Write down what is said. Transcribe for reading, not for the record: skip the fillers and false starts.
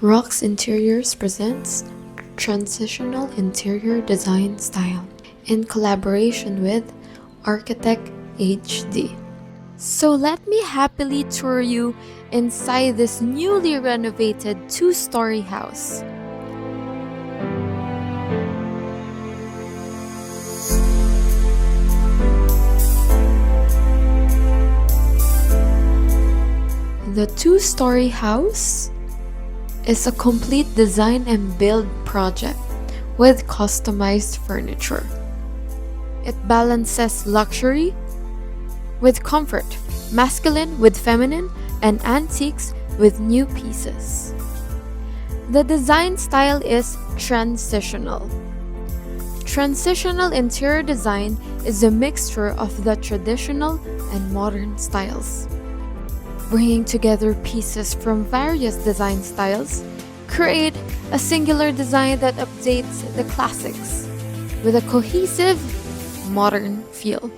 Rox Interiors presents Transitional Interior Design Style in collaboration with Architect HD. So let me happily tour you inside this newly renovated two-story house. The two-story house is a complete design and build project with customized furniture. It balances luxury with comfort, masculine with feminine, and antiques with new pieces. The design style is transitional. Transitional interior design is a mixture of the traditional and modern styles, bringing together pieces from various design styles, create a singular design that updates the classics with a cohesive, modern feel.